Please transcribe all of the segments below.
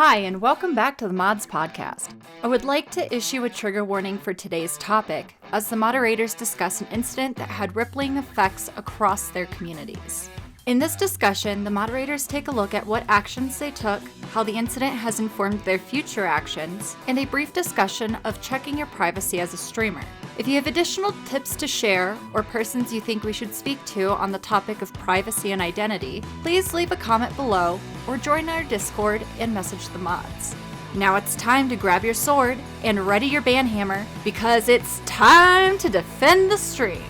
Hi, and welcome back to the Mods Podcast. I would like to issue a trigger warning for today's topic, as the moderators discuss an incident that had rippling effects across their communities. In this discussion, the moderators take a look at what actions they took, how the incident has informed their future actions, and a brief discussion of checking your privacy as a streamer. If you have additional tips to share or persons you think we should speak to on the topic of privacy and identity, please leave a comment below or join our Discord and message the mods. Now it's time to grab your sword and ready your banhammer because it's time to defend the stream.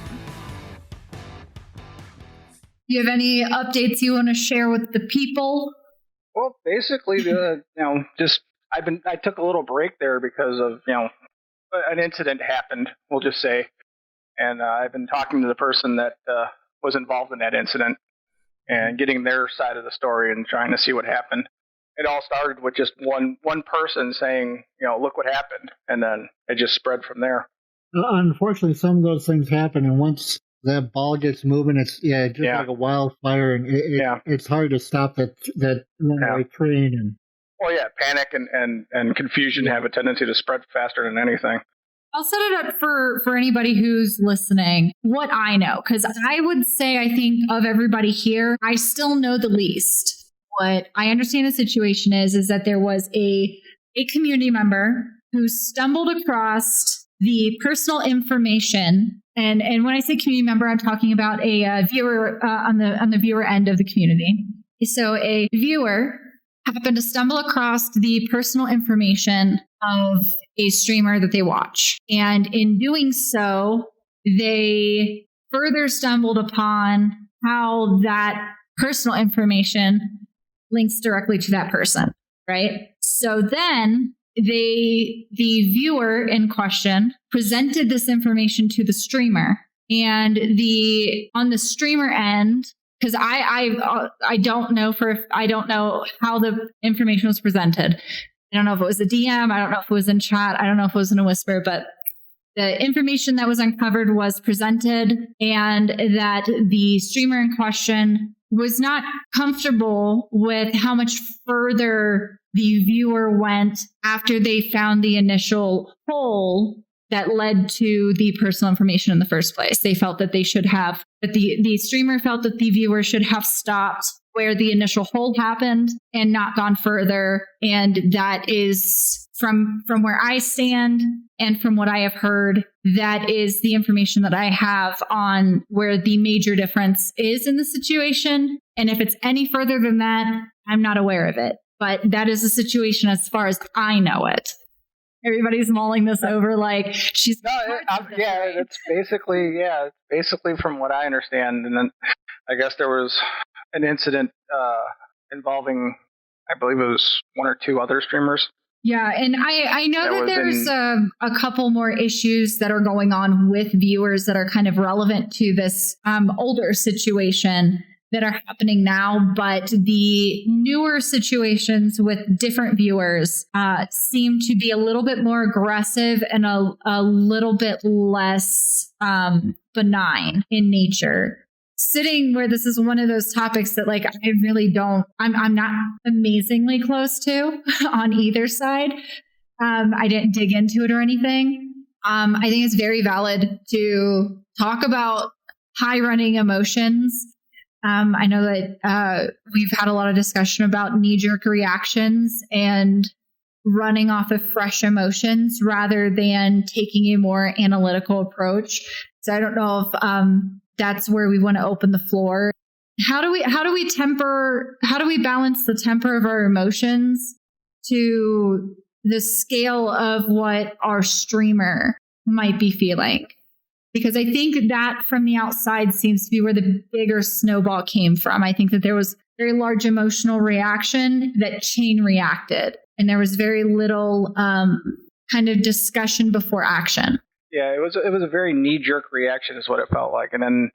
Do you have any updates you want to share with the people? Well, basically, I took a little break there because of, an incident happened, we'll just say. And I've been talking to the person that was involved in that incident and getting their side of the story and trying to see what happened. It all started with just one person saying, look what happened. And then it just spread from there. Unfortunately, some of those things happen, and once that ball gets moving, it's like a wildfire, and it's hard to stop that runaway train. And panic and confusion have a tendency to spread faster than anything. I'll set it up for anybody who's listening, what I know, because I would say, I think of everybody here, I still know the least. What I understand the situation is that there was a community member who stumbled across the personal information. And when I say community member, I'm talking about a viewer on the viewer end of the community. So a viewer happened to stumble across the personal information of a streamer that they watch. And in doing so, they further stumbled upon how that personal information links directly to that person, right? So then the viewer in question presented this information to the streamer, and on the streamer end, because I don't know how the information was presented. I don't know if it was a DM. I don't know if it was in chat. I don't know if it was in a whisper, but the information that was uncovered was presented, and that the streamer in question was not comfortable with how much further the viewer went after they found the initial hole that led to the personal information in the first place. They felt that the streamer felt that the viewer should have stopped where the initial hole happened and not gone further. And that is from where I stand and from what I have heard, that is the information that I have on where the major difference is in the situation. And if it's any further than that, I'm not aware of it. But that is the situation as far as I know it. Everybody's mulling this over like she's... It's basically from what I understand. And then I guess there was an incident involving, I believe it was one or two other streamers. Yeah, and I know that there's a couple more issues that are going on with viewers that are kind of relevant to this older situation that are happening now, but the newer situations with different viewers seem to be a little bit more aggressive and a little bit less benign in nature. Sitting where this is one of those topics that I really I'm not amazingly close to on either side. I didn't dig into it or anything. I think it's very valid to talk about high running emotions. I know that we've had a lot of discussion about knee-jerk reactions and running off of fresh emotions rather than taking a more analytical approach. So I don't know if that's where we want to open the floor. How do we balance the temper of our emotions to the scale of what our streamer might be feeling? Because I think that from the outside seems to be where the bigger snowball came from. I think that there was very large emotional reaction that chain reacted, and there was very little kind of discussion before action. Yeah, it was a very knee-jerk reaction is what it felt like. And then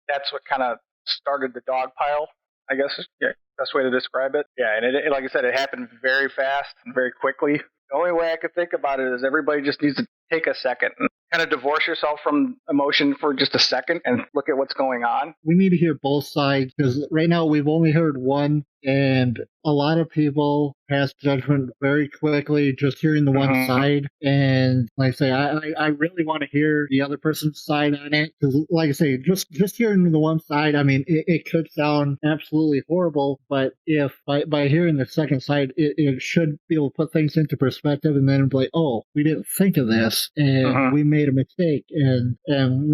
that's what kind of started the dog pile, I guess is the best way to describe it. Yeah, and it, like I said, it happened very fast and very quickly. The only way I could think about it is everybody just needs to take a second and kind of divorce yourself from emotion for just a second and look at what's going on. We need to hear both sides, because right now we've only heard one and a lot of people pass judgment very quickly just hearing the one side. And like I say, I really want to hear the other person's side on it, because like I say, just hearing the one side, I mean, it could sound absolutely horrible, but if by hearing the second side, it should be able to put things into perspective, and then be like, oh, we didn't think of this, and we made a mistake, and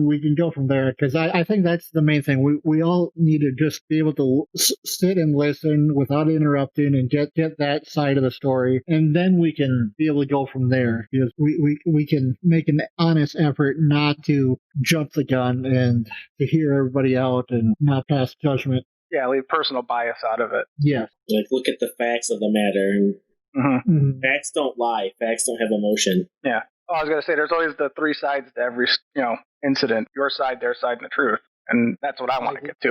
we can go from there. Because I think that's the main thing. We all need to just be able to sit and listen without interrupting and get that side of the story, and then we can be able to go from there, because we can make an honest effort not to jump the gun and to hear everybody out and not pass judgment. Yeah, leave personal bias out of it. Yeah. Like, look at the facts of the matter. And facts don't lie. Facts don't have emotion. Yeah. Well, I was going to say, there's always the three sides to every, incident. Your side, their side, and the truth. And that's what I want to get to.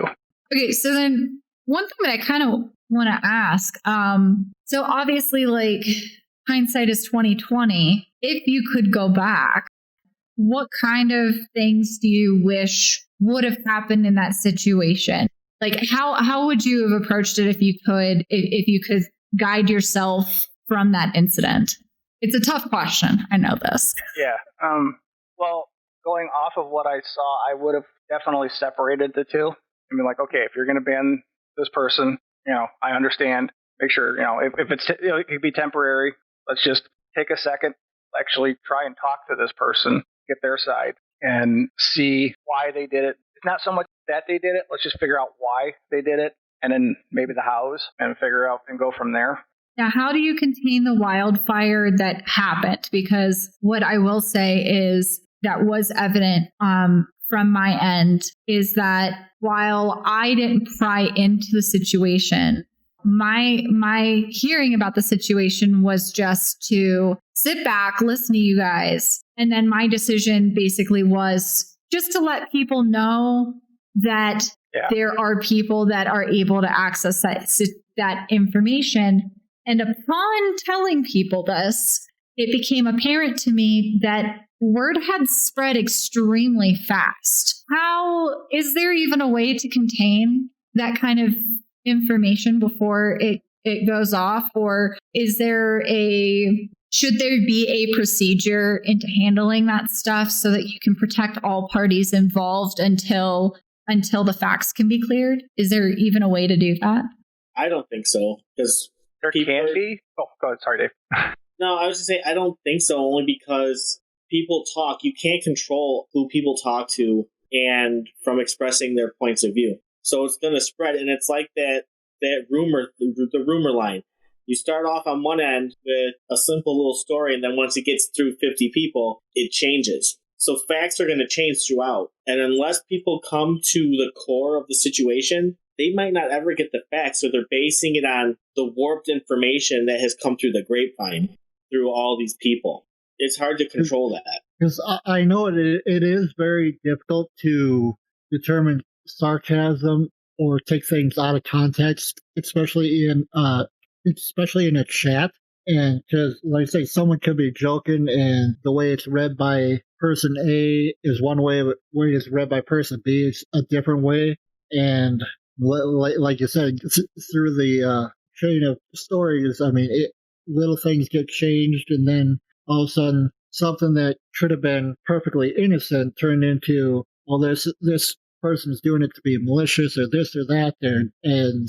Okay, so then one thing that I kind of want to ask, so obviously, like, hindsight is 2020. If you could go back, what kind of things do you wish would have happened in that situation? Like, how would you have approached it if you could guide yourself from that incident? It's a tough question. I know this. Yeah. Well, going off of what I saw, I would have definitely separated the two. I mean, like, okay, if you're going to ban this person, I understand. Make sure, if it's, it could be temporary. Let's just take a second, actually try and talk to this person, get their side, and see why they did it. It's not so much that they did it. Let's just figure out why they did it, and then maybe the hows, and figure out and go from there. Now, how do you contain the wildfire that happened? Because what I will say is that was evident from my end is that while I didn't pry into the situation, my hearing about the situation was just to sit back, listen to you guys. And then my decision basically was just to let people know that there are people that are able to access that information. And upon telling people this, it became apparent to me that word had spread extremely fast. How is there even a way to contain that kind of information before it goes off? Or should there be a procedure into handling that stuff so that you can protect all parties involved until the facts can be cleared? Is there even a way to do that? I don't think so, because there can be. Oh, go ahead. Sorry, Dave. No, I was just saying I don't think so, only because people talk. You can't control who people talk to and from expressing their points of view. So it's going to spread, and it's like that rumor, the rumor line. You start off on one end with a simple little story, and then once it gets through 50 people, it changes. So facts are going to change throughout, and unless people come to the core of the situation, they might not ever get the facts, so they're basing it on the warped information that has come through the grapevine through all these people. It's hard to control that. Because I know it is very difficult to determine sarcasm or take things out of context, especially in a chat. And because, like I say, someone could be joking, and the way it's read by person A is one way, but the way it's read by person B is a different way. And like you said, through the chain of stories, I mean, little things get changed, and then all of a sudden, something that should have been perfectly innocent turned into, well, this person's doing it to be malicious or this or that there. And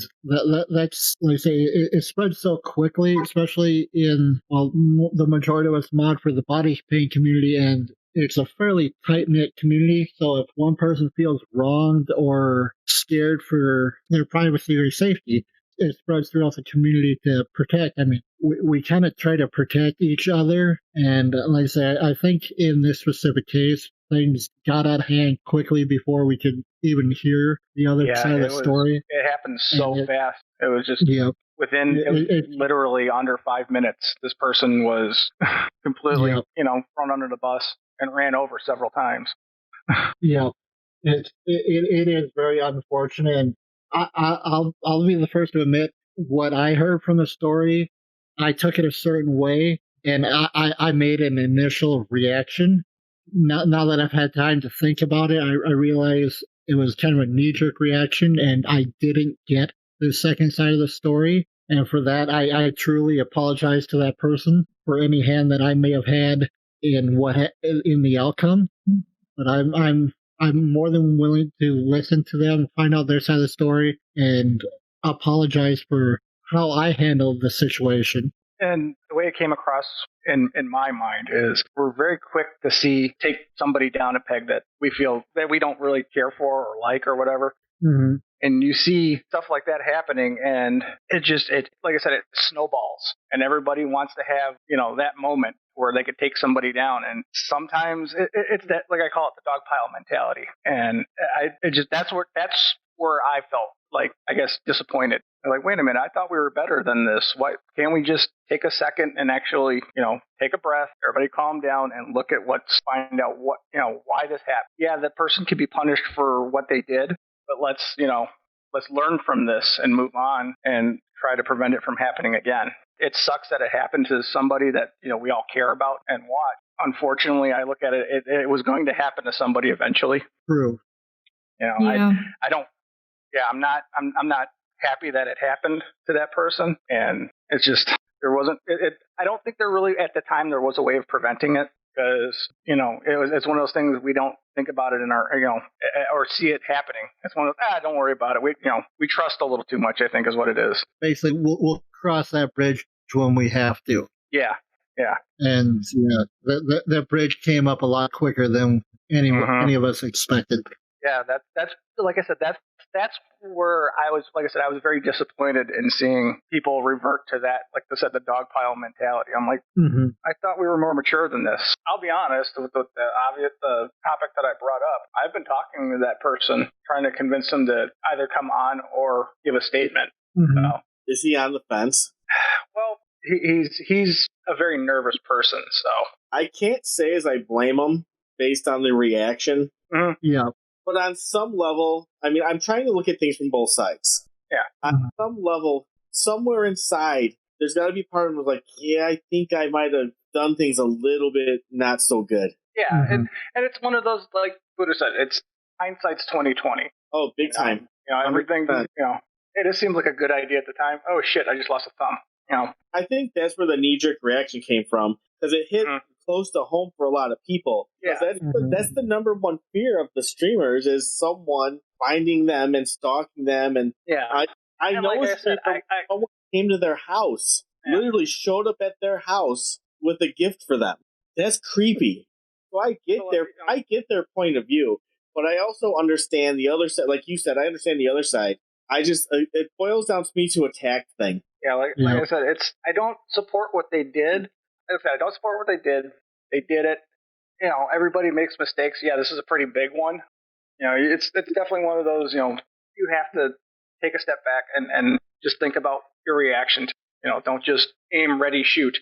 that's, like I say, it spreads so quickly, especially in, the majority of us mod for the body paint community, and it's a fairly tight-knit community. So if one person feels wronged or scared for their privacy or safety, it spreads throughout the community to protect. I mean, we kind of try to protect each other. And like I say, I think in this specific case, things got out of hand quickly before we could even hear the other side of the story. It happened so fast. It was just within literally under 5 minutes, this person was completely, thrown under the bus and ran over several times. It is very unfortunate. And I'll be the first to admit, what I heard from the story, I took it a certain way, and I made an initial reaction. Now that I've had time to think about it, I realize it was kind of a knee-jerk reaction, and I didn't get the second side of the story. And for that, I truly apologize to that person for any hand that I may have had in in the outcome. But I'm more than willing to listen to them, find out their side of the story, and apologize for how I handled the situation. And the way it came across in my mind is we're very quick to take somebody down a peg that we feel that we don't really care for or like or whatever. Mm-hmm. And you see stuff like that happening, and it like I said, it snowballs, and everybody wants to have, that moment where they could take somebody down. And sometimes it's that, like I call it, the dog pile mentality. And that's where I felt like, I guess, disappointed. Like, wait a minute, I thought we were better than this. Why can't we just take a second and actually, take a breath, everybody calm down and find out what, why this happened. Yeah, that person could be punished for what they did, but let's learn from this and move on and try to prevent it from happening again. It sucks that it happened to somebody that, we all care about and watch. Unfortunately, I look at it, it was going to happen to somebody eventually. True. Yeah. I'm not happy that it happened to that person. And it's just, I don't think there really, at the time, there was a way of preventing it. Because, it's one of those things we don't think about it in our, or see it happening. It's one of those, don't worry about it. We trust a little too much, I think, is what it is. Basically, we'll cross that bridge when we have to. Yeah. And that bridge came up a lot quicker than any of us expected. Yeah, that's like I said, that's where I was very disappointed in seeing people revert to that, like I said, the dog pile mentality. I'm like, I thought we were more mature than this. I'll be honest, with the topic that I brought up, I've been talking to that person, trying to convince them to either come on or give a statement. Is he on the fence? Well, he's a very nervous person, so I can't say as I blame him based on the reaction. Yeah. But on some level, I mean, I'm trying to look at things from both sides. Yeah. On some level, somewhere inside, there's got to be part of him like, yeah, I think I might have done things a little bit not so good. Yeah, and it's one of those, like Buddha said, it's hindsight's 20/20. Oh, big time. Everything, it just seemed like a good idea at the time. Oh shit, I just lost a thumb. I think that's where the knee-jerk reaction came from, because it hit close to home for a lot of people. Yeah. That's the number one fear of the streamers, is someone finding them and stalking them. And I know like someone came to their house, literally showed up at their house with a gift for them. That's creepy. So I get their point of view, but I also understand the other side. Like you said, I understand the other side. It boils down to me to attack thing. Yeah, like I said, I don't support what they did. Like I said, I don't support what they did. They did it. Everybody makes mistakes. Yeah, this is a pretty big one. It's definitely one of those, you have to take a step back and just think about your reaction. Don't just aim, ready, shoot.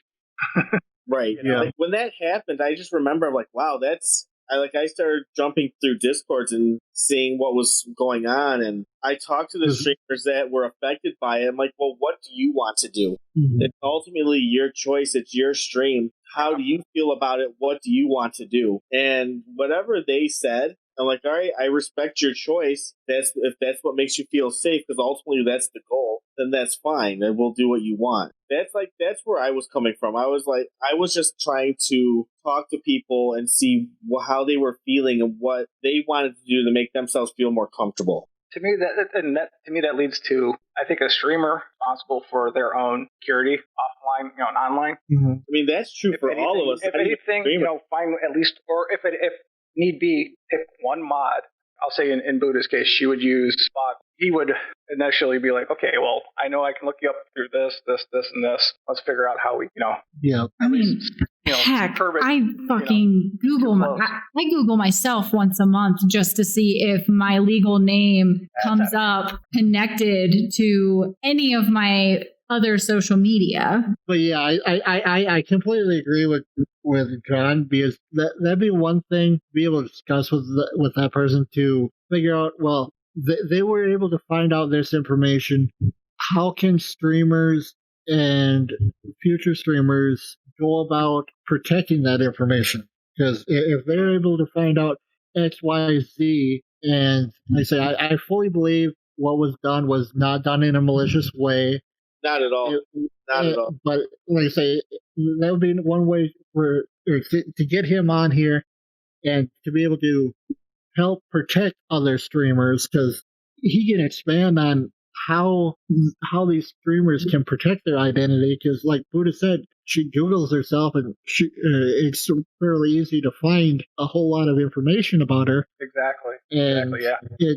Right. Like, when that happened, I just remember, I'm like, wow, I started jumping through Discords and seeing what was going on, and I talked to the streamers that were affected by it. I'm like, well, what do you want to do? It's ultimately your choice. It's your stream. How do you feel about it? What do you want to do? And whatever they said, I'm like, all right, I respect your choice. If that's what makes you feel safe, because ultimately that's the goal, then that's fine, and we'll do what you want. That's where I was coming from. I was just trying to talk to people and see how they were feeling and what they wanted to do to make themselves feel more comfortable. To me, that leads to, I think, a streamer responsible for their own security offline, and online. I mean, that's true for all of us. If anything, find at least, or if need be, pick one mod. I'll say in Buddha's case, she would use Spock. He would initially be like, okay, well, I know I can look you up through this, and this. Let's figure out how we, Yeah. I mean, heck, I fucking I Google myself once a month just to see if my legal name comes up connected to any of my other social media. But yeah, I completely agree with John, because that'd be one thing to be able to discuss with that person, to figure out, well, they were able to find out this information. How can streamers and future streamers go about protecting that information? Because if they're able to find out X, Y, Z, and I fully believe what was done was not done in a malicious way. Not at all. Not at all. But like I say, that would be one way to get him on here and to be able to help protect other streamers, because he can expand on how these streamers can protect their identity. Because like Buddha said, she Googles herself and it's fairly easy to find a whole lot of information about her. Exactly. And Yeah.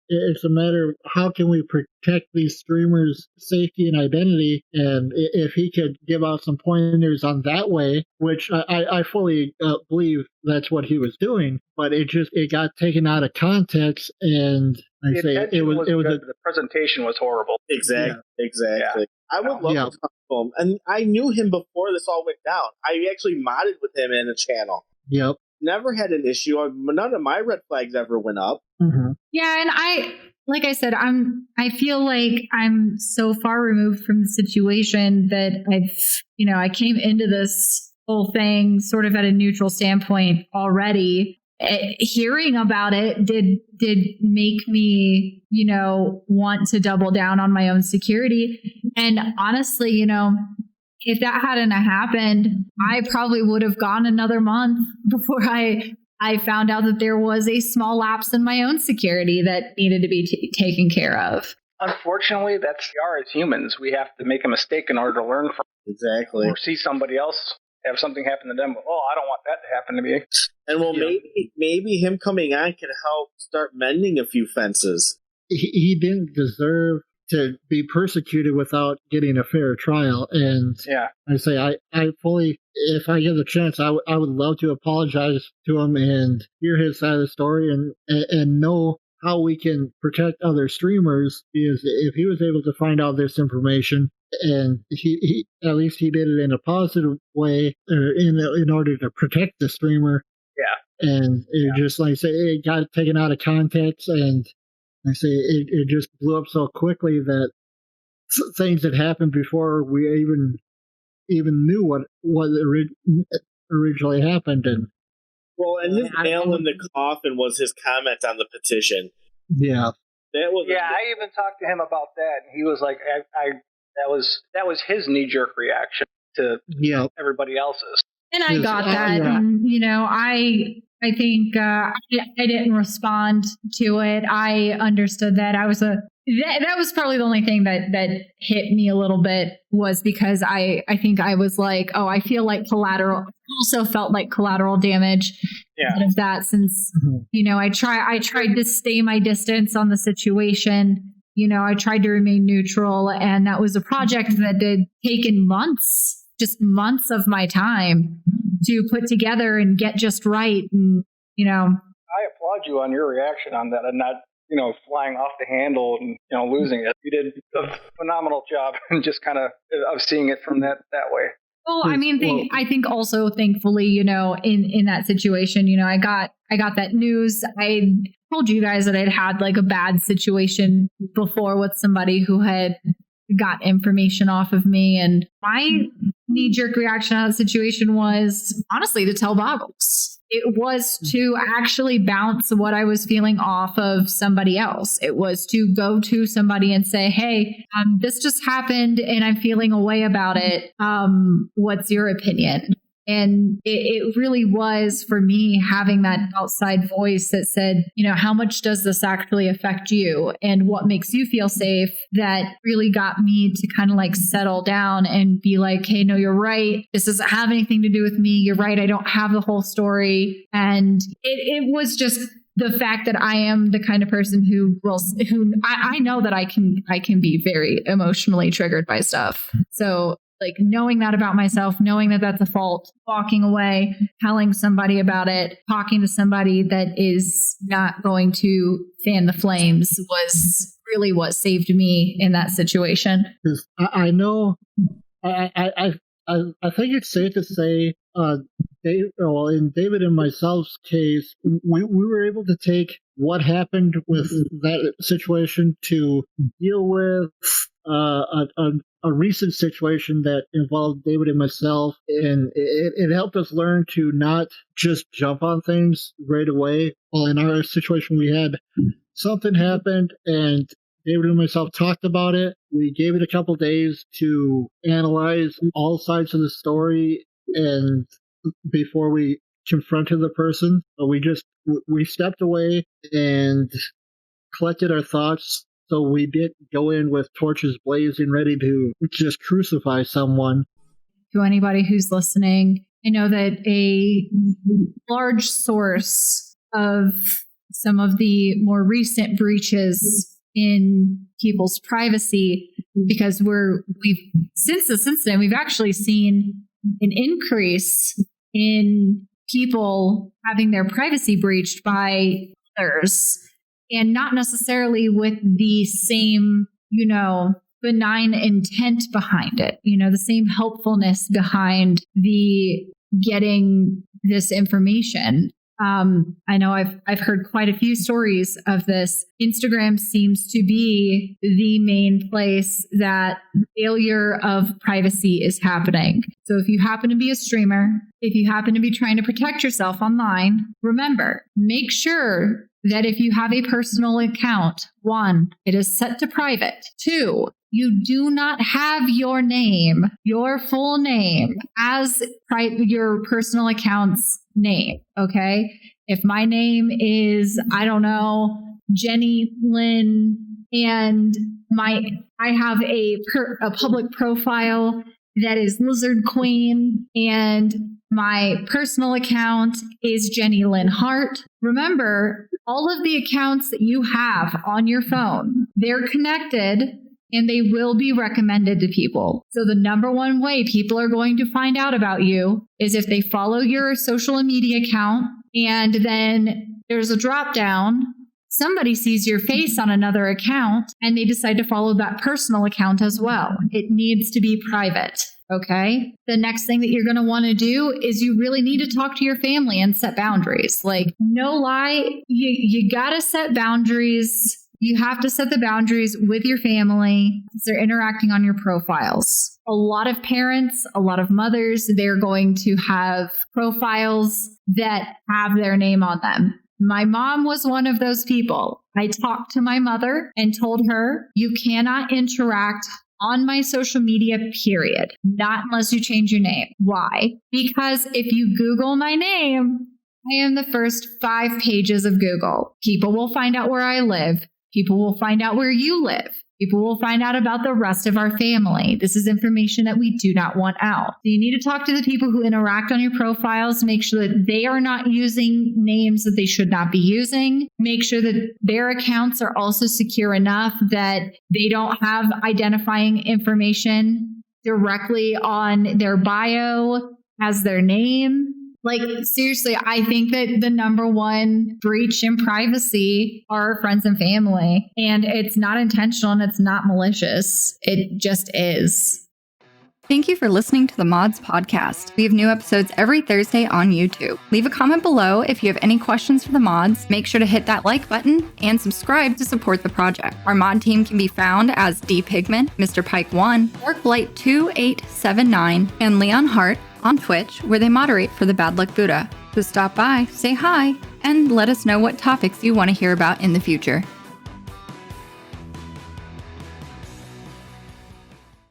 It's a matter of how can we protect these streamers' safety and identity, and if he could give out some pointers on that way, which I fully believe that's what he was doing, but it got taken out of context, and the presentation was horrible. Exactly. Yeah. I would love to talk to him, and I knew him before this all went down. I actually modded with him in a channel. Yep. Never had an issue. None of my red flags ever went up. Mm-hmm. Yeah, and like I said, I feel like I'm so far removed from the situation that I came into this whole thing sort of at a neutral standpoint already. Hearing about it did make me, want to double down on my own security. And honestly, if that hadn't happened, I probably would have gone another month before I found out that there was a small lapse in my own security that needed to be taken care of. Unfortunately, that's we are as humans. We have to make a mistake in order to learn from it. Exactly. Or see somebody else have something happen to them. Oh, I don't want that to happen to me. And maybe him coming on can help start mending a few fences. He didn't deserve to be persecuted without getting a fair trial. And I say, I fully, if I get the chance, I would love to apologize to him and hear his side of the story and know how we can protect other streamers. Because if he was able to find out this information, and he at least he did it in a positive way, in order to protect the streamer. Yeah. And it just, like I say, it got taken out of context, and I say it just blew up so quickly that things that happened before we even knew what originally happened. And his nail in the coffin was his comment on the petition. Yeah. I even talked to him about that, and he was like, that was his knee-jerk reaction to everybody else's. And I got that. And, I think I didn't respond to it. I understood that. That was probably the only thing that hit me a little bit, was because I think I was like, oh, I feel like collateral. Also felt like collateral damage out of that, since I tried to stay my distance on the situation. I tried to remain neutral, and that was a project that had taken months of my time to put together and get just right. And, I applaud you on your reaction on that, and not, flying off the handle and, losing it. You did a phenomenal job and just kind of seeing it from that way. Well, I mean, I think also, thankfully, in that situation, I got that news. I told you guys that I'd had like a bad situation before with somebody who had got information off of me, and my knee-jerk reaction out of the situation was honestly to tell Boggles. It was to actually bounce what I was feeling off of somebody else. It was to go to somebody and say, hey, this just happened and I'm feeling a way about it. What's your opinion? And it really was, for me, having that outside voice that said, how much does this actually affect you and what makes you feel safe, that really got me to kind of like settle down and be like, hey, no, you're right. This doesn't have anything to do with me. You're right. I don't have the whole story. And it was just the fact that I am the kind of person who I know that I can be very emotionally triggered by stuff. So like knowing that about myself, knowing that that's a fault, walking away, telling somebody about it, talking to somebody that is not going to fan the flames was really what saved me in that situation. I know, I think it's safe to say, in David and myself's case, we were able to take what happened with that situation to deal with a recent situation that involved David and myself, and it helped us learn to not just jump on things right away. Well, in our situation, we had something happened, and David and myself talked about it. We gave it a couple days to analyze all sides of the story and before we confronted the person. But we stepped away and collected our thoughts. So we didn't go in with torches blazing, ready to just crucify someone. To anybody who's listening, I know that a large source of some of the more recent breaches in people's privacy, because since this incident, we've actually seen an increase in people having their privacy breached by others, and not necessarily with the same, benign intent behind it, the same helpfulness behind the getting this information. I know I've heard quite a few stories of this. Instagram seems to be the main place that failure of privacy is happening. So if you happen to be a streamer, if you happen to be trying to protect yourself online, remember, make sure that if you have a personal account, 1, it is set to private. 2, you do not have your name, your full name, as your personal account's name, okay? If my name is, I don't know, Jenny Lynn, and I have a public profile that is Lizard Queen, and my personal account is Jenny Lynn Hart. Remember, all of the accounts that you have on your phone, they're connected and they will be recommended to people. So the number one way people are going to find out about you is if they follow your social media account, and then there's a drop down. Somebody sees your face on another account and they decide to follow that personal account as well. It needs to be private. Okay. The next thing that you're going to want to do is you really need to talk to your family and set boundaries. Like, no lie, you got to set boundaries. You have to set the boundaries with your family as they're interacting on your profiles. A lot of parents, a lot of mothers, they're going to have profiles that have their name on them. My mom was one of those people. I talked to my mother and told her, you cannot interact on my social media, period. Not unless you change your name. Why? Because if you Google my name, I am the first 5 pages of Google. People will find out where I live. People will find out where you live. People will find out about the rest of our family. This is information that we do not want out. So you need to talk to the people who interact on your profiles, make sure that they are not using names that they should not be using. Make sure that their accounts are also secure enough that they don't have identifying information directly on their bio as their name. Like, seriously, I think that the number one breach in privacy are friends and family. And it's not intentional and it's not malicious. It just is. Thank you for listening to the Mods Podcast. We have new episodes every Thursday on YouTube. Leave a comment below if you have any questions for the mods. Make sure to hit that like button and subscribe to support the project. Our mod team can be found as D Pigman, MrPike 1, Orkblight 2879, and Leon Hart on Twitch, where they moderate for the Bad Luck Buddha. So stop by, say hi, and let us know what topics you want to hear about in the future.